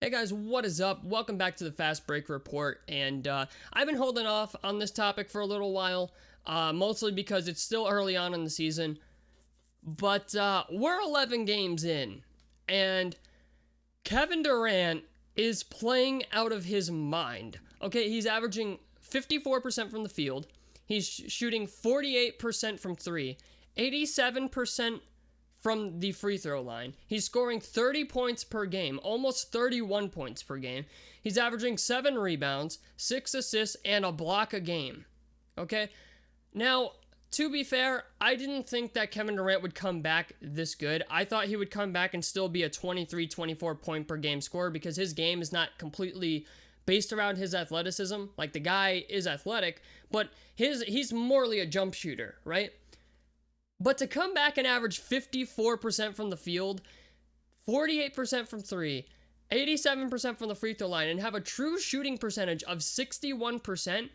Hey guys, what is up? Welcome back to the Fast Break Report, and I've been holding off on this topic for a little while, mostly because it's still early on in the season, but we're 11 games in, and Kevin Durant is playing out of his mind. Okay, he's averaging 54% from the field, he's shooting 48% from three, 87% from the free throw line. He's scoring 30 points per game, almost 31 points per game. He's averaging 7 rebounds, 6 assists, and a block a game. Okay? Now, to be fair, I didn't think that Kevin Durant would come back this good. I thought he would come back and still be a 23, 24 point per game scorer because his game is not completely based around his athleticism. Like, the guy is athletic, but he's morely a jump shooter, right? But to come back and average 54% from the field, 48% from three, 87% from the free throw line, and have a true shooting percentage of 61%,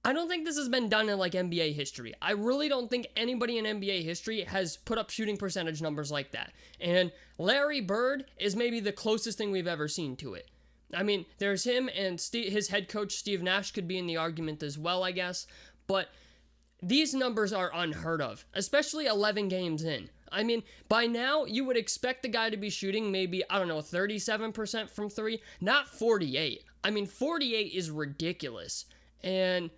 I don't think this has been done in like NBA history. I really don't think anybody in NBA history has put up shooting percentage numbers like that. And Larry Bird is maybe the closest thing we've ever seen to it. I mean, there's him and his head coach, Steve Nash, could be in the argument as well, I guess. But these numbers are unheard of, especially 11 games in. I mean, by now, you would expect the guy to be shooting maybe, 37% from three, not 48. I mean, 48 is ridiculous. And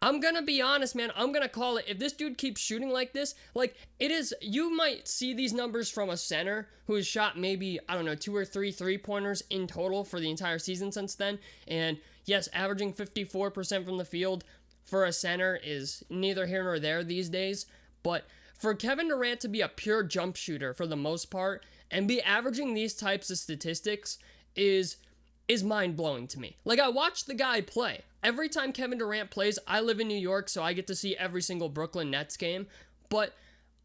I'm gonna be honest, man, I'm gonna call it. If this dude keeps shooting like this, like, it is, you might see these numbers from a center who has shot maybe, 2 or 3 3-pointers in total for the entire season since then. And yes, averaging 54% from the field for a center is neither here nor there these days, but for Kevin Durant to be a pure jump shooter for the most part and be averaging these types of statistics is mind-blowing to me. Like, I watch the guy play. Every time Kevin Durant plays, I live in New York, so I get to see every single Brooklyn Nets game, but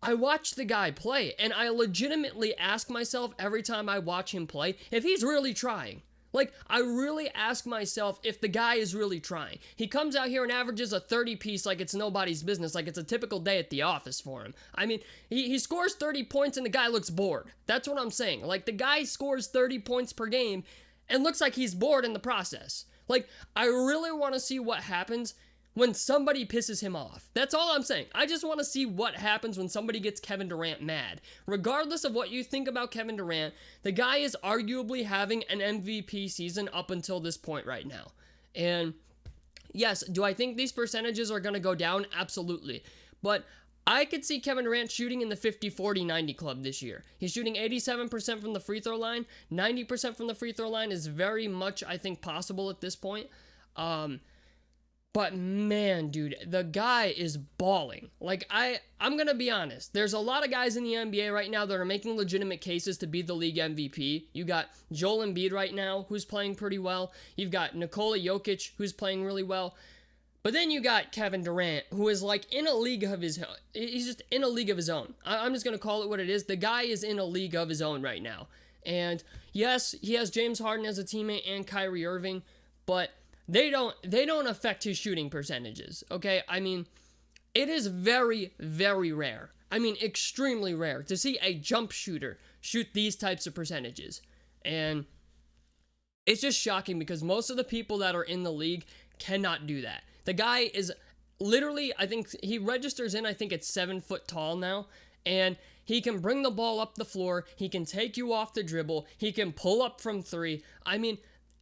I watch the guy play, and I legitimately ask myself every time I watch him play if he's really trying. Like, I really ask myself if the guy is really trying. He comes out here and averages a 30-piece like it's nobody's business, like it's a typical day at the office for him. I mean, he scores 30 points and the guy looks bored. That's what I'm saying. Like, the guy scores 30 points per game and looks like he's bored in the process. Like, I really want to see what happens when somebody pisses him off. That's all I'm saying. I just want to see what happens when somebody gets Kevin Durant mad. Regardless of what you think about Kevin Durant, the guy is arguably having an MVP season up until this point right now. And yes, do I think these percentages are going to go down? Absolutely. But I could see Kevin Durant shooting in the 50-40-90 club this year. He's shooting 87% from the free throw line. 90% from the free throw line is very much, I think, possible at this point. But man, dude, the guy is balling. Like, I'm gonna be honest. There's a lot of guys in the NBA right now that are making legitimate cases to be the league MVP. You got Joel Embiid right now, who's playing pretty well. You've got Nikola Jokic, who's playing really well. But then you got Kevin Durant, who is like in a league of his own. He's just in a league of his own. I'm just gonna call it what it is. The guy is in a league of his own right now. And yes, he has James Harden as a teammate and Kyrie Irving, but they don't affect his shooting percentages, okay? I mean, it is very, very rare. I mean, extremely rare to see a jump shooter shoot these types of percentages. And it's just shocking because most of the people that are in the league cannot do that. The guy is literally, I think he registers in, I think it's 7 foot tall now, and he can bring the ball up the floor, he can take you off the dribble, he can pull up from three. I mean,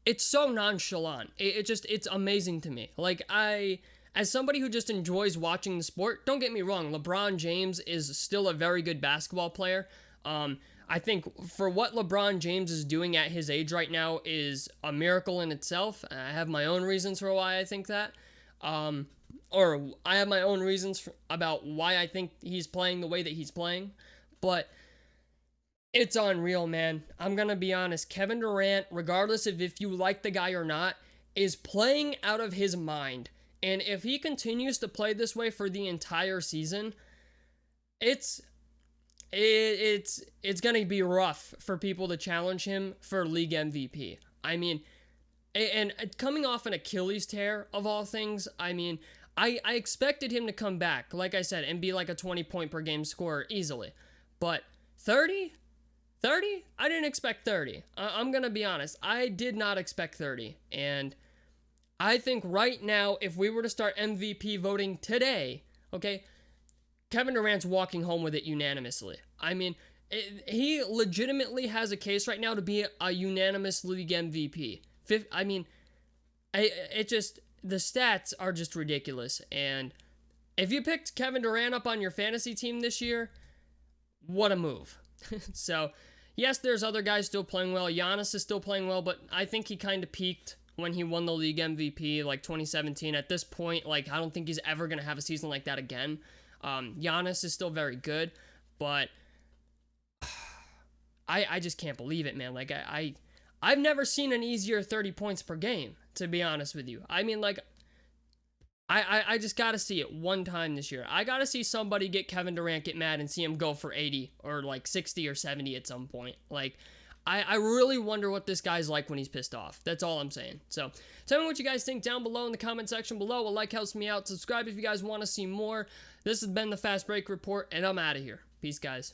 it's so nonchalant. It's amazing to me. Like, as somebody who just enjoys watching the sport, don't get me wrong, LeBron James is still a very good basketball player. I think for what LeBron James is doing at his age right now is a miracle in itself. I have my own reasons for why I think that. Or I have my own reasons about why I think he's playing the way that he's playing. But it's unreal, man. I'm going to be honest. Kevin Durant, regardless of if you like the guy or not, is playing out of his mind. And if he continues to play this way for the entire season, it's going to be rough for people to challenge him for league MVP. I mean, and coming off an Achilles tear of all things, I mean, I expected him to come back, like I said, and be like a 20 point per game scorer easily. But 30? 30? I didn't expect 30. I'm going to be honest. I did not expect 30. And I think right now, if we were to start MVP voting today, okay, Kevin Durant's walking home with it unanimously. I mean, he legitimately has a case right now to be a unanimous league MVP. I mean, it just, the stats are just ridiculous. And if you picked Kevin Durant up on your fantasy team this year, what a move. So, yes, there's other guys still playing well. Giannis is still playing well, but I think he kind of peaked when he won the league MVP, like 2017. At this point, like, I don't think he's ever going to have a season like that again. Giannis is still very good, but I just can't believe it, man. Like, I've never seen an easier 30 points per game, to be honest with you. I mean, like, I just got to see it one time this year. I got to see somebody get Kevin Durant get mad and see him go for 80 or like 60 or 70 at some point. Like, I really wonder what this guy's like when he's pissed off. That's all I'm saying. So, tell me what you guys think down below in the comment section below. A like helps me out. Subscribe if you guys want to see more. This has been the Fast Break Report, and I'm out of here. Peace, guys.